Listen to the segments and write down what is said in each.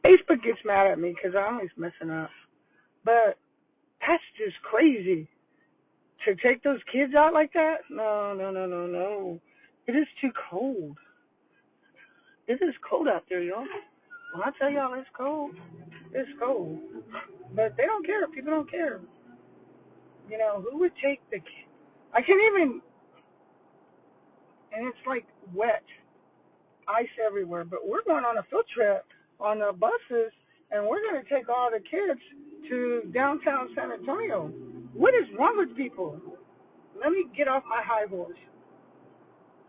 Facebook gets mad at me because I'm always messing up. But that's just crazy. To take those kids out like that? No, no, no, no, no. It is too cold. It is cold out there, y'all. When I tell y'all it's cold, it's cold. But they don't care. People don't care. You know, who would take the kid? I can't even, and it's like wet, ice everywhere. But we're going on a field trip on the buses, and we're going to take all the kids to downtown San Antonio. What is wrong with people? Let me get off my high horse.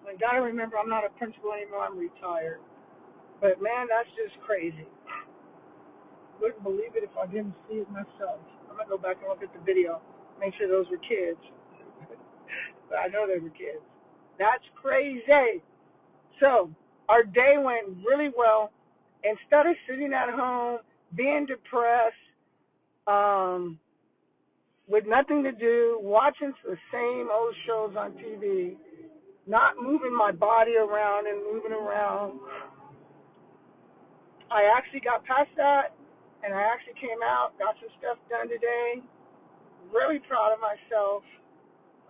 I gotta remember I'm not a principal anymore. I'm retired. But man, that's just crazy. Wouldn't believe it if I didn't see it myself. I'm gonna go back and look at the video, make sure those were kids. But I know they were kids. That's crazy. So our day went really well. Instead of sitting at home being depressed, with nothing to do, watching the same old shows on TV, not moving my body around and moving around, I actually got past that, and I actually came out, got some stuff done today. Really proud of myself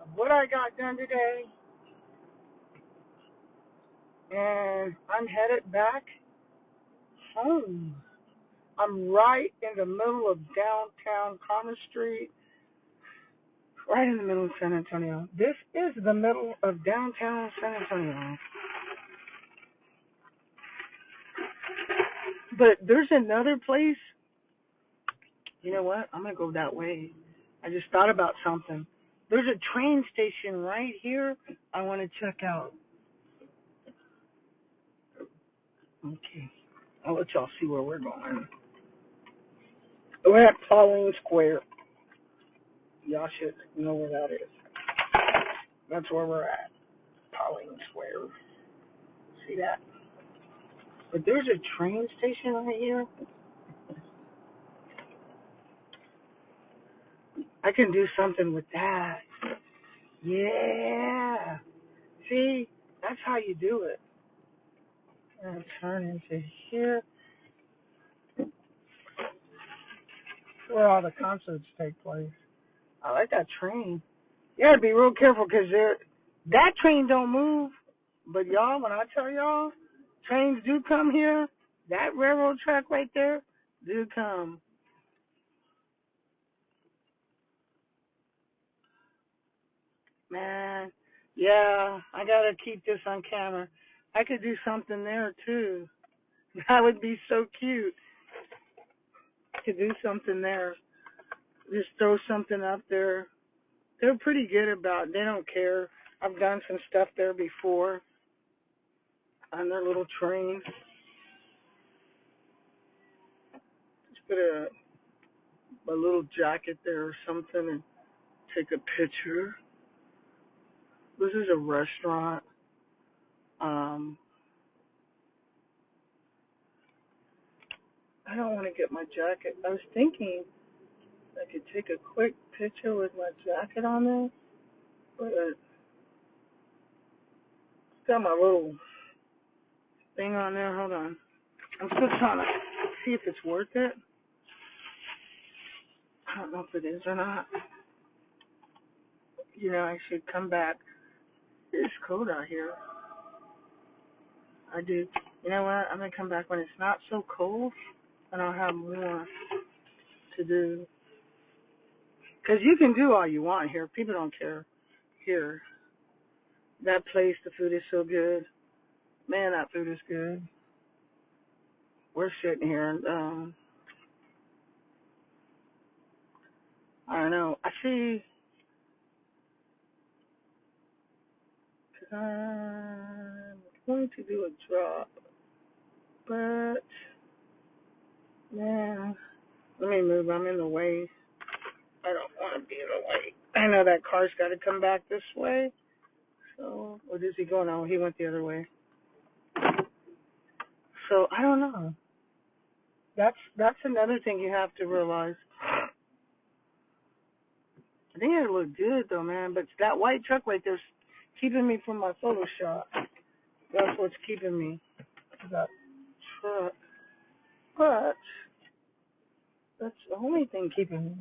of what I got done today. And I'm headed back home. I'm right in the middle of downtown Commerce Street, right in the middle of San Antonio. This is the middle of downtown San Antonio. But there's another place. You know what? I'm going to go that way. I just thought about something. There's a train station right here I want to check out. Okay. I'll let y'all see where we're going. We're at Pauline Square. Y'all should know where that is. That's where we're at. Pauline Square. See that? But there's a train station right here. I can do something with that. Yeah. See? That's how you do it. And turn into here. Where all the concerts take place. I like that train. You gotta be real careful because that train don't move. But y'all, when I tell y'all, trains do come here. That railroad track right there do come. Man, yeah, I gotta keep this on camera. I could do something there too. That would be so cute to do something there. Just throw something up there. They're pretty good about it. They don't care. I've done some stuff there before on their little train. Just put a little jacket there or something and take a picture. This is a restaurant. Um, I don't want to get my jacket. I was thinking I could take a quick picture with my jacket on there, but it's got my little thing on there. Hold on. I'm still trying to see if it's worth it. I don't know if it is or not. You know, I should come back. It's cold out here. I do. You know what? I'm going to come back when it's not so cold, and I'll have more to do. Because you can do all you want here. People don't care here. That place, the food is so good. Man, that food is good. We're sitting here, and I don't know. I see. I'm going to do a drop, but man, let me move. I'm in the way. I don't want to be in the way. I know that car's got to come back this way. So, what is he going on? He went the other way. So I don't know. That's another thing you have to realize. I think it look good though, man. But that white truck right there's keeping me from my photo shot. That's what's keeping me. That truck. But that's the only thing keeping me.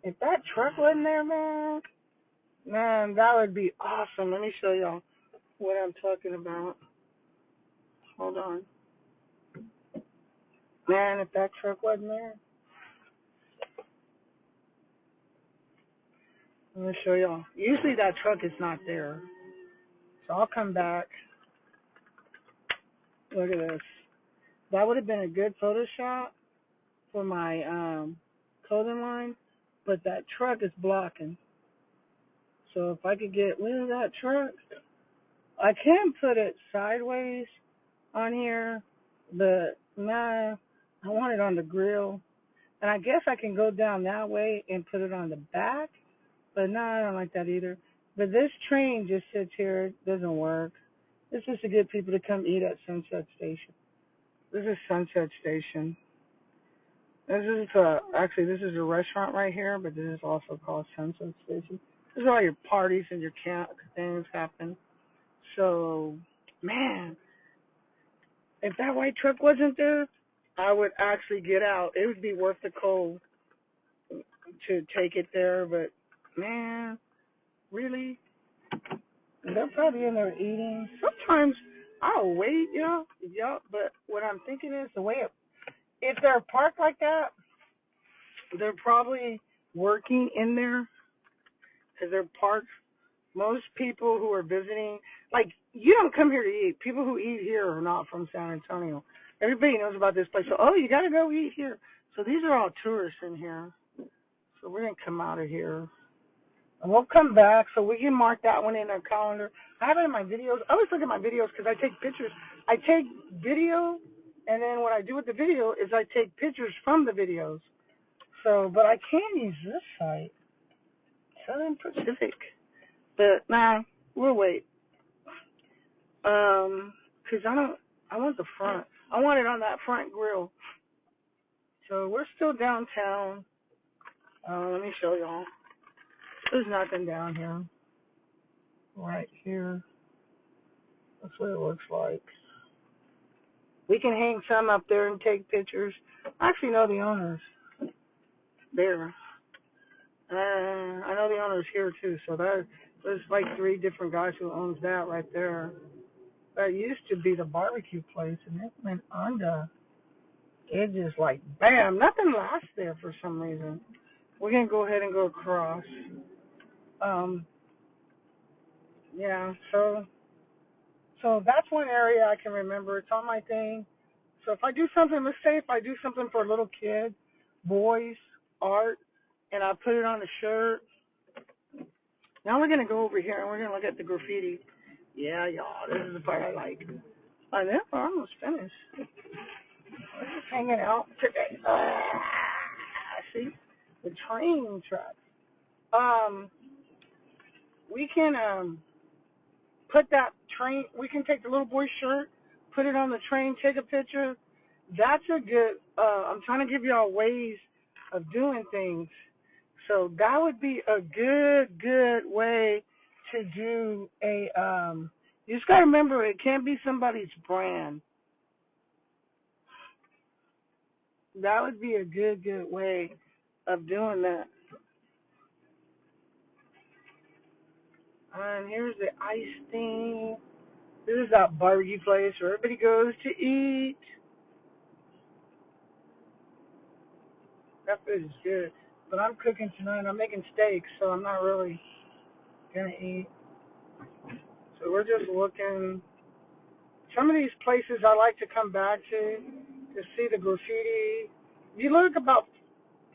If that truck wasn't there, man, that would be awesome. Let me show y'all what I'm talking about. Hold on. Man, if that truck wasn't there, let me show y'all. Usually that truck is not there. So I'll come back. Look at this. That would have been a good Photoshop for my clothing line, but that truck is blocking. So if I could get rid of that truck, I can put it sideways on here, but nah, I want it on the grill. And I guess I can go down that way and put it on the back, but no, I don't like that either. But this train just sits here, it doesn't work. It's just to get people to come eat at Sunset Station. This is Sunset Station. This is a restaurant right here, but this is also called Sunset Station. This is all your parties and your camp things happen. So, man, if that white truck wasn't there, I would actually get out. It would be worth the cold to take it there, but man, really? They're probably in there eating. Sometimes I'll wait, but what I'm thinking is if they're parked like that, they're probably working in there because they're parked. Most people who are visiting, like, you don't come here to eat. People who eat here are not from San Antonio. Everybody knows about this place. So, oh, you got to go eat here. So these are all tourists in here. So we're going to come out of here. And we'll come back so we can mark that one in our calendar. I have it in my videos. I always look at my videos because I take pictures. I take video, and then what I do with the video is I take pictures from the videos. So, but I can use this site, Southern Pacific. But nah, we'll wait. Cause I want the front. I want it on that front grill. So we're still downtown. Let me show y'all. There's nothing down here. Right here. That's what it looks like. We can hang some up there and take pictures. I actually know the owners. There. I know the owners here too. So there's like 3 different guys who owns that right there. That used to be the barbecue place, and it went under. It just like, bam, nothing lasts there for some reason. We're going to go ahead and go across. Yeah, so that's one area I can remember. It's on my thing. So if I do something, let's say if I do something for a little kid, boys, art, and I put it on a shirt. Now we're going to go over here and we're going to look at the graffiti. Yeah, y'all, this is the part I like. I know, we're almost finished. We're just hanging out today. See? The train tracks. We can put that train, we can take the little boy's shirt, put it on the train, take a picture. That's a good, I'm trying to give y'all ways of doing things. So that would be a good way to do a, you just got to remember, it can't be somebody's brand. That would be a good way of doing that. And here's the ice thing. This is that barbecue place where everybody goes to eat. That food is good. But I'm cooking tonight. I'm making steaks, so I'm not really going to eat. So we're just looking. Some of these places I like to come back to see the graffiti. You look about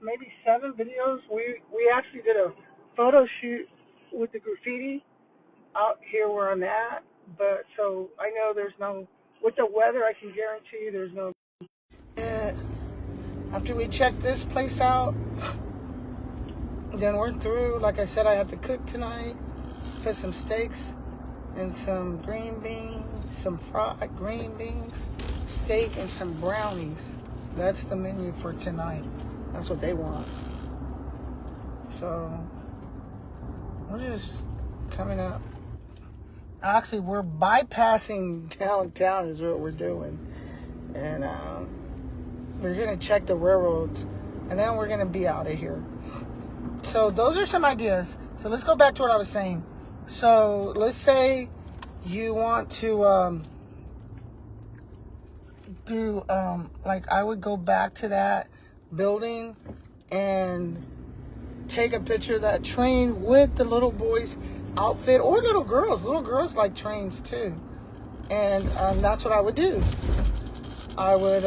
maybe 7 videos. We actually did a photo shoot with the graffiti out here where I'm at. But so I know there's no, with the weather, I can guarantee you there's no. After we check this place out, then we're through. Like I said, I have to cook tonight. Put some steaks and some green beans, some fried green beans, steak, and some brownies. That's the menu for tonight. That's what they want. So we're just coming up. Actually, we're bypassing downtown is what we're doing. And We're going to check the railroads. And then we're going to be out of here. So those are some ideas. So let's go back to what I was saying. So let's say you want to do, like I would go back to that building and take a picture of that train with the little boy's outfit, or little girls. Little girls like trains too. And that's what I would do. I would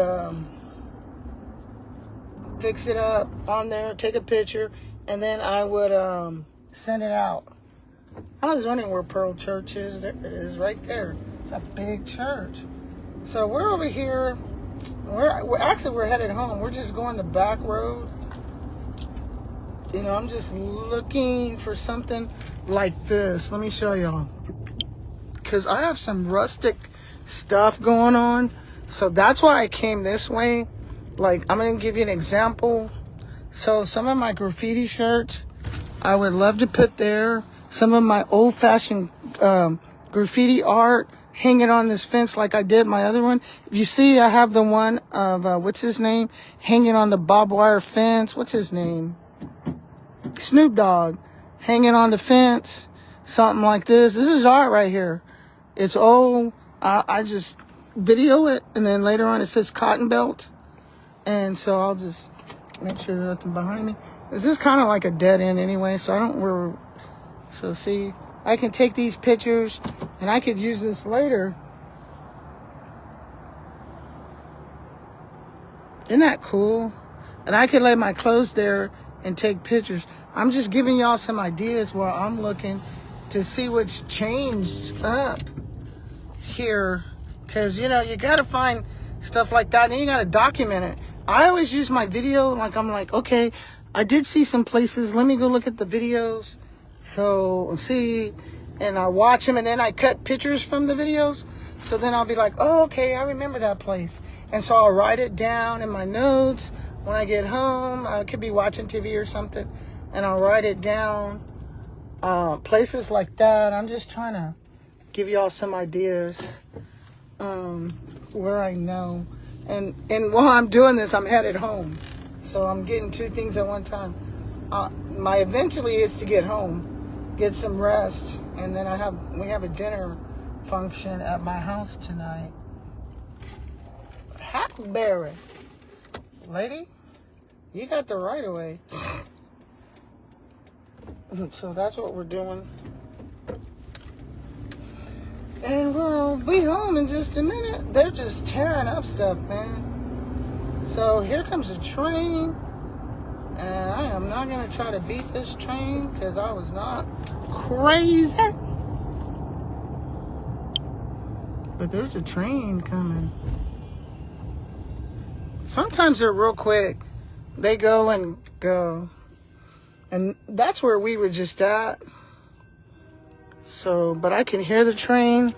fix it up on there, take a picture, and then I would send it out. I was wondering where Pearl Church is. There it is, right there. It's a big church. So we're over here. We're headed home. We're just going the back road. You know, I'm just looking for something like this. Let me show y'all. Because I have some rustic stuff going on. So that's why I came this way. Like, I'm going to give you an example. So some of my graffiti shirts, I would love to put there. Some of my old-fashioned graffiti art, hanging on this fence like I did my other one. You see, I have the one of, what's his name? Hanging on the barbed wire fence. What's his name? Snoop Dogg. Hanging on the fence. Something like this. This is art right here. It's old. I just video it, and then later on it says Cotton Belt. And so I'll just make sure there's nothing behind me. This is kind of like a dead end anyway, so I don't worry. So see, I can take these pictures, and I could use this later. Isn't that cool? And I could lay my clothes there and take pictures. I'm just giving y'all some ideas while I'm looking to see what's changed up here. Because, you know, you got to find stuff like that, and you got to document it. I always use my video, like I'm like, okay, I did see some places. Let me go look at the videos. So, see, and I watch them, and then I cut pictures from the videos. So then I'll be like, oh, okay, I remember that place. And so I'll write it down in my notes. When I get home, I could be watching TV or something, and I'll write it down. Places like that. I'm just trying to give y'all some ideas where I know. And while I'm doing this, I'm headed home. So I'm getting two things at one time. My eventually is to get home, get some rest, and then we have a dinner function at my house tonight. Hackberry. Lady, you got the right of way. So that's what we're doing. And we'll be home in just a minute. They're just tearing up stuff, man. So here comes a train. And I am not going to try to beat this train because I was not crazy. But there's a train coming. Sometimes they're real quick. They go and go. And that's where we were just at. So, but I can hear the train.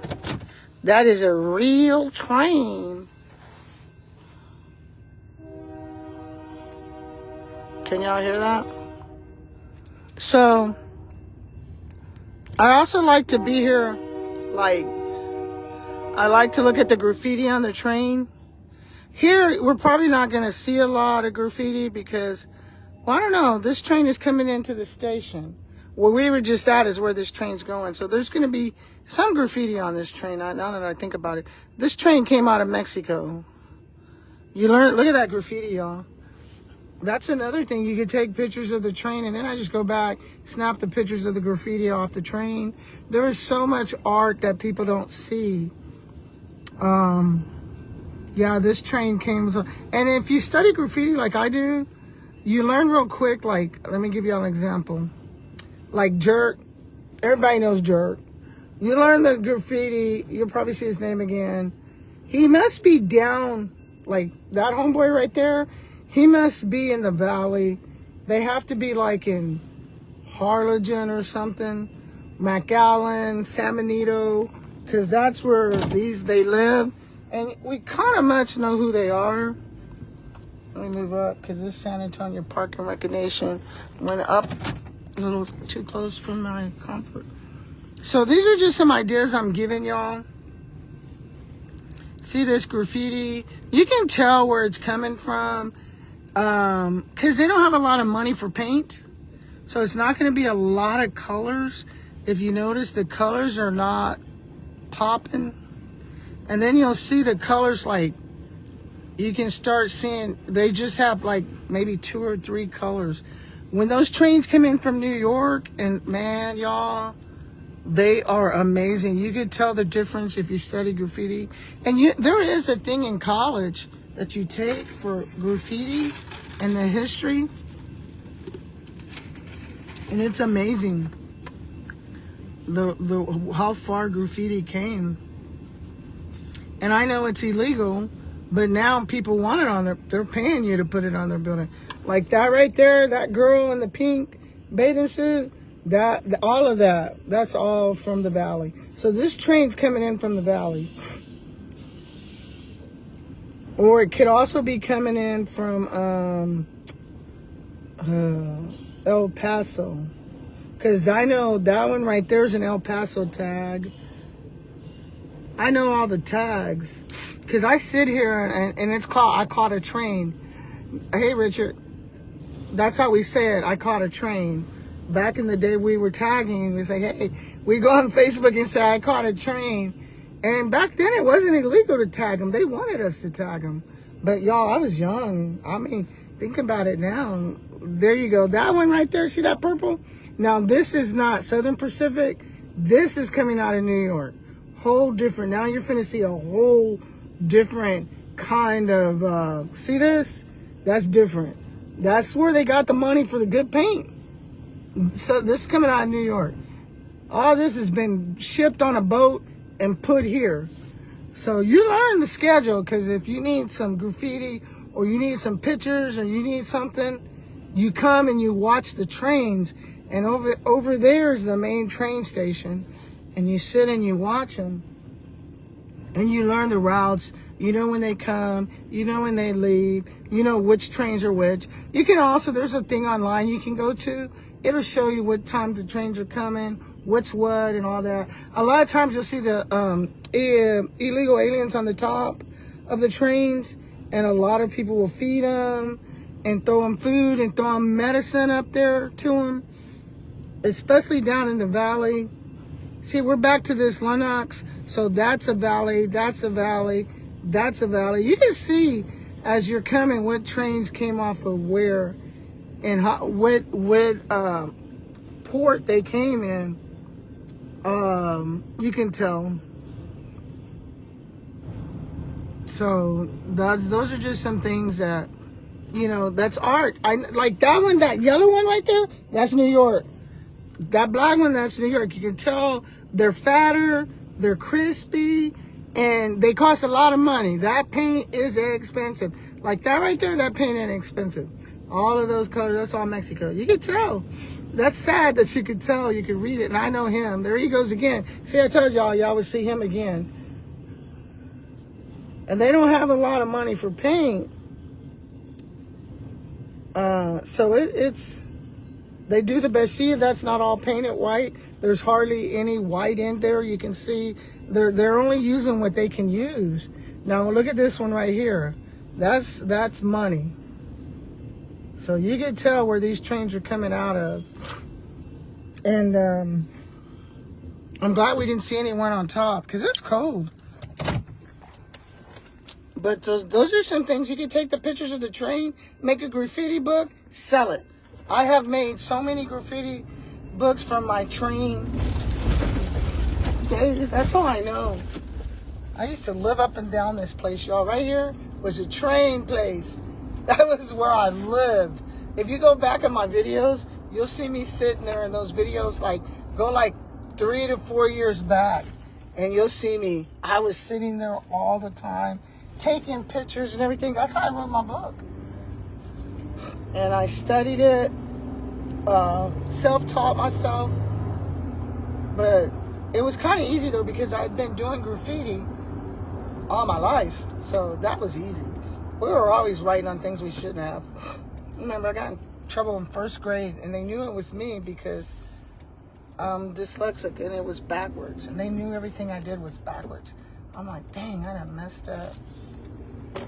That is a real train. Can y'all hear that? So, I also like to be here, like, I like to look at the graffiti on the train. Here, we're probably not going to see a lot of graffiti because, well, I don't know, this train is coming into the station. Where we were just at is where this train's going. So there's going to be some graffiti on this train, now that I think about it. This train came out of Mexico. Look at that graffiti, y'all. That's another thing. You could take pictures of the train, and then I just go back, snap the pictures of the graffiti off the train. There is so much art that people don't see. Yeah, this train came. And if you study graffiti like I do, you learn real quick. Like, let me give you an example. Like Jerk. Everybody knows Jerk. You learn the graffiti, you'll probably see his name again. He must be down, like that homeboy right there. He must be in the valley. They have to be like in Harlingen or something. McAllen, San Benito, because that's where they live. And we kind of much know who they are. Let me move up because this San Antonio parking recognition went up a little too close for my comfort. So these are just some ideas I'm giving y'all. See this graffiti? You can tell where it's coming from, because they don't have a lot of money for paint. So it's not going to be a lot of colors. If you notice, the colors are not popping. And then you'll see the colors, like, you can start seeing, they just have like maybe 2 or 3 colors. When those trains come in from New York, and man, y'all, they are amazing. You could tell the difference if you study graffiti. And there is a thing in college that you take for graffiti and the history. And it's amazing how far graffiti came. And I know it's illegal, but now people want it on they're paying you to put it on their building. Like that right there, that girl in the pink bathing suit, all of that's all from the valley. So this train's coming in from the valley. Or it could also be coming in from El Paso. Because I know that one right there's an El Paso tag. I know all the tags. Because I sit here and it's called, I caught a train. Hey, Richard. That's how we say it. I caught a train. Back in the day, we were tagging. We say, hey, we go on Facebook and say, I caught a train. And back then, it wasn't illegal to tag them. They wanted us to tag them. But y'all, I was young. I mean, think about it now. There you go. That one right there, see that purple? Now, this is not Southern Pacific. This is coming out of New York. Whole different. Now you're finna see a whole different kind of, see this? That's different. That's where they got the money for the good paint. So this is coming out of New York. All this has been shipped on a boat and put here. So you learn the schedule, because if you need some graffiti or you need some pictures or you need something, you come and you watch the trains. And over there is the main train station. And you sit and you watch them. And you learn the routes. You know when they come. You know when they leave. You know which trains are which. You can also, there's a thing online you can go to. It'll show you what time the trains are coming, what's what, and all that. A lot of times you'll see the illegal aliens on the top of the trains. And a lot of people will feed them and throw them food and throw them medicine up there to them. Especially down in the valley. See, we're back to this Lennox. So that's a valley, that's a valley, that's a valley. You can see as you're coming what trains came off of where and how, what port they came in. You can tell. So those are just some things that, you know, that's art. I like that one, that yellow one right there, that's New York. That black one, that's New York. You can tell they're fatter, they're crispy, and they cost a lot of money. That paint is expensive. Like that right there, that paint ain't expensive. All of those colors, that's all Mexico. You can tell. That's sad that you could tell, you could read it. And I know him. There he goes again. See, I told y'all would see him again. And they don't have a lot of money for paint. So it's... They do the best. See, that's not all painted white. There's hardly any white in there. You can see they're only using what they can use. Now look at this one right here. That's money. So you can tell where these trains are coming out of. And I'm glad we didn't see anyone on top, because it's cold. But those are some things. You can take the pictures of the train, make a graffiti book, sell it. I have made so many graffiti books from my train days. That's how I know. I used to live up and down this place, y'all. Right here was a train place. That was where I lived. If you go back in my videos, you'll see me sitting there in those videos, go 3 to 4 years back. And you'll see me. I was sitting there all the time, taking pictures and everything. That's how I wrote my book. And I studied it, self-taught myself. But it was kind of easy, though, because I'd been doing graffiti all my life. So that was easy. We were always writing on things we shouldn't have. Remember, I got in trouble in 1st grade, and they knew it was me because I'm dyslexic, and it was backwards. And they knew everything I did was backwards. I'm like, dang, I done messed up.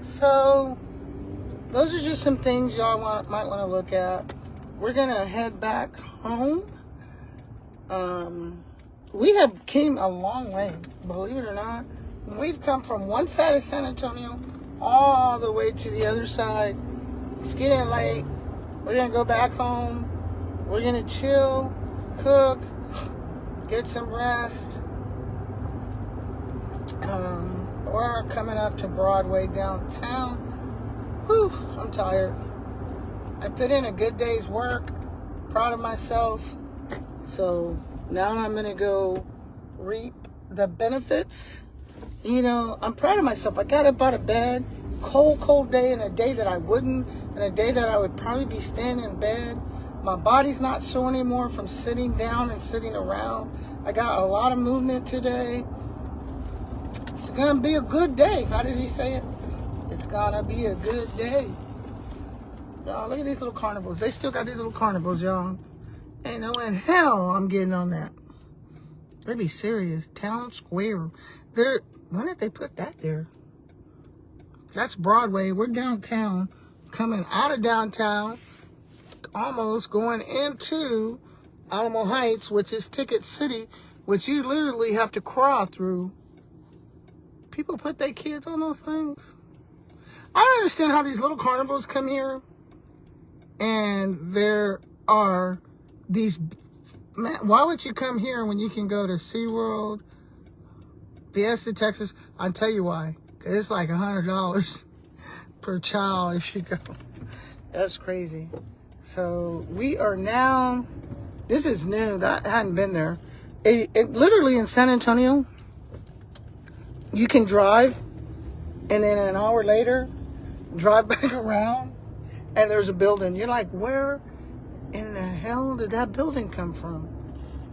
So those are just some things y'all might want to look at. We're going to head back home. We have came a long way, believe it or not. We've come from one side of San Antonio all the way to the other side. It's getting late. We're going to go back home. We're going to chill, cook, get some rest. We're coming up to Broadway downtown. Whew, I'm tired. I put in a good day's work. Proud of myself. So now I'm going to go reap the benefits. You know, I'm proud of myself. I got up out of bed. Cold day, and a day that I wouldn't, and a day that I would probably be staying in bed. My body's not sore anymore from sitting down and sitting around. I got a lot of movement today. It's gonna be a good day. How does he say it? It's gonna be a good day. Y'all, look at these little carnivals. They still got these little carnivals, y'all. Ain't no in hell I'm getting on that. They be serious. Town Square. When did they put that there? That's Broadway. We're downtown. Coming out of downtown. Almost going into Alamo Heights, which is Ticket City, which you literally have to crawl through. People put their kids on those things. I don't understand how these little carnivals come here and there are these... Man, why would you come here when you can go to SeaWorld, Fiesta, Texas? I'll tell you why. Because it's like $100 per child if you go. That's crazy. So we are now... This is new. That hadn't been there. It literally in San Antonio... You can drive, and then an hour later, drive back around, and there's a building. You're like, where in the hell did that building come from?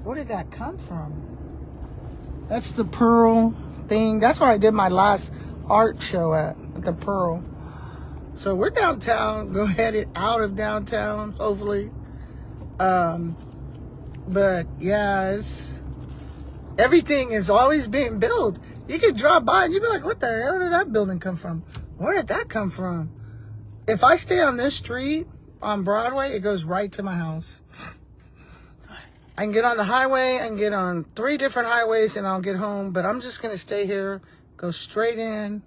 Where did that come from? That's the Pearl thing. That's where I did my last art show at the Pearl. So we're downtown. Go headed out of downtown, hopefully. But yeah, everything is always being built. You could drive by and you'd be like, what the hell did that building come from? Where did that come from? If I stay on this street on Broadway, it goes right to my house. I can get on the highway. I can get on 3 different highways and I'll get home. But I'm just going to stay here, go straight in.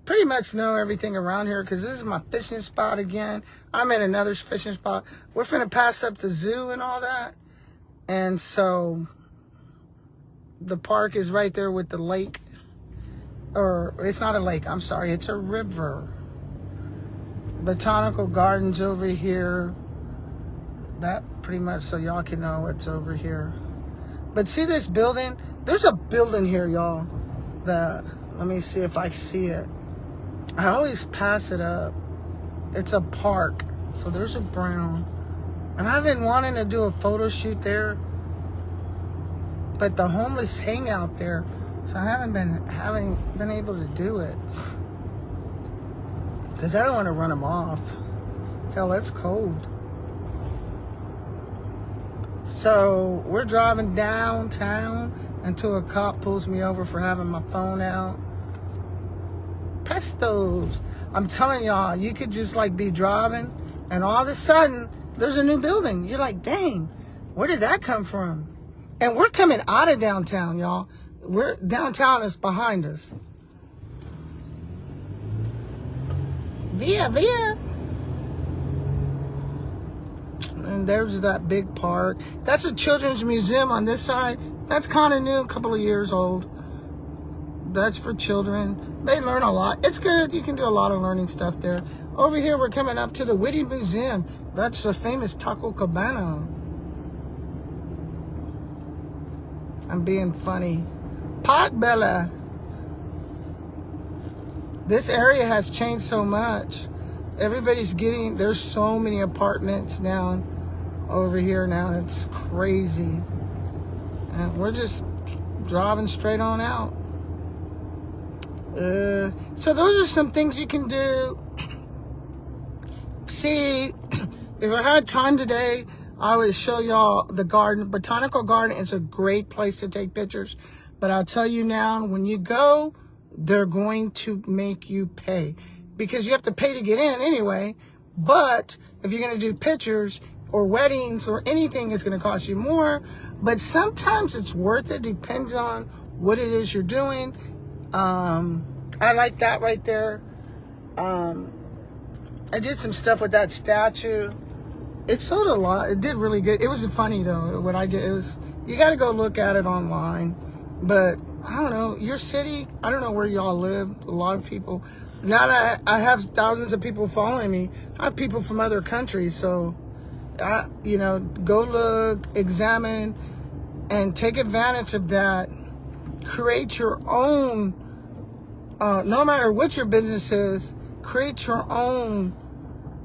Pretty much know everything around here because this is my fishing spot again. I'm in another fishing spot. We're finna pass up the zoo and all that. And so the park is right there with the lake. Or it's not a lake, I'm sorry, it's a river. Botanical Gardens over here. That pretty much so y'all can know what's over here. But see this building? There's a building here, y'all. Let me see if I see it. I always pass it up. It's a park. So there's a brown. And I've been wanting to do a photo shoot there. But the homeless hang out there. So I haven't been able to do it. Because I don't want to run them off. Hell, it's cold. So we're driving downtown until a cop pulls me over for having my phone out. Pestos. I'm telling y'all, you could just like be driving and all of a sudden there's a new building. You're like, dang, where did that come from? And we're coming out of downtown, y'all. Downtown is behind us. Via. And there's that big park. That's a children's museum on this side. That's kind of new, a couple of years old. That's for children. They learn a lot. It's good. You can do a lot of learning stuff there. Over here, we're coming up to the Whitty Museum. That's the famous Taco Cabana. I'm being funny. Potbelly. This area has changed so much. There's so many apartments now over here now. It's crazy. And we're just driving straight on out. So those are some things you can do. See, if I had time today, I would show y'all the garden. Botanical Garden is a great place to take pictures. But I'll tell you now, when you go they're going to make you pay, because you have to pay to get in anyway. But if you're going to do pictures or weddings or anything, it's going to cost you more. But sometimes it's worth it. Depends on what it is you're doing. I like that right there. I did some stuff with that statue. It sold a lot. It did really good. It was funny though. What I did, it was, you got to go look at it online. But I don't know, your city, I don't know where y'all live. A lot of people. Now that I have thousands of people following me, I have people from other countries. So, go look, examine, and take advantage of that. Create your own, no matter what your business is, create your own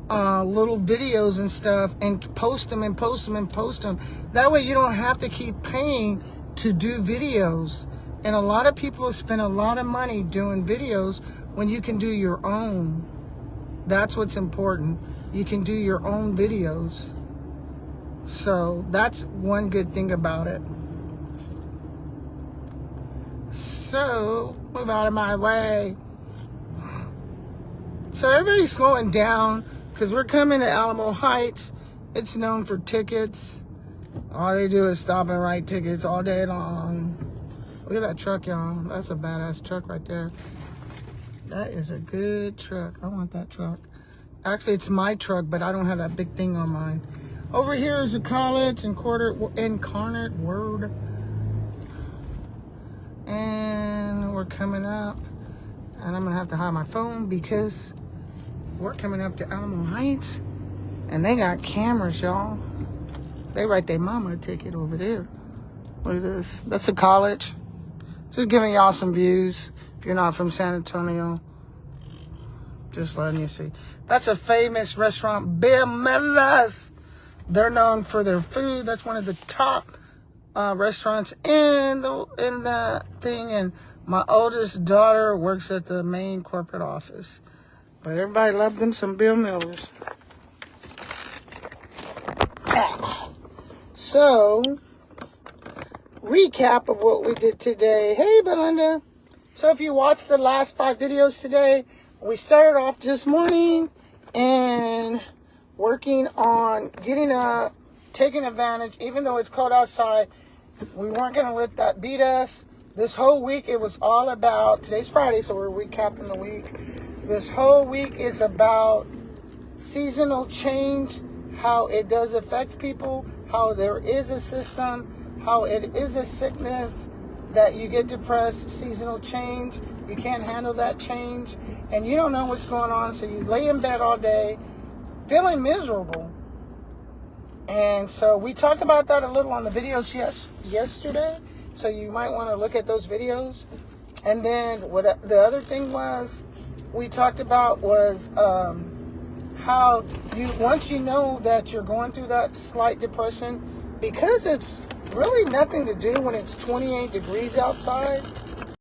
little videos and stuff, and post them and post them and post them. That way you don't have to keep paying to do videos. And a lot of people spend a lot of money doing videos when you can do your own. That's what's important. You can do your own videos. So that's one good thing about it. So, move out of my way. So everybody's slowing down because we're coming to Alamo Heights. It's known for tickets. All they do is stop and write tickets all day long. Look at that truck, y'all. That's a badass truck right there. That is a good truck. I want that truck. Actually, it's my truck, but I don't have that big thing on mine. Over here is a college Incarnate Word. And we're coming up. And I'm going to have to hide my phone because we're coming up to Alamo Heights. And they got cameras, y'all. They write their mama a ticket over there. Look at this. That's a college. Just giving y'all some views. If you're not from San Antonio, just letting you see. That's a famous restaurant, Bill Miller's. They're known for their food. That's one of the top restaurants in the thing. And my oldest daughter works at the main corporate office. But everybody loved them some Bill Miller's. So, recap of what we did today. Hey, Belinda. So if you watched the last 5 videos today, we started off this morning and working on getting up, taking advantage, even though it's cold outside. We weren't going to let that beat us. This whole week, it was all about, today's Friday, so we're recapping the week. This whole week is about seasonal change, how it does affect people, how there is a system, how it is a sickness, that you get depressed, seasonal change, you can't handle that change, and you don't know what's going on, so you lay in bed all day feeling miserable. And so we talked about that a little on the videos yesterday, so you might want to look at those videos. And then what the other thing was we talked about was how you, once you know that you're going through that slight depression, because it's really nothing to do when it's 28 degrees outside,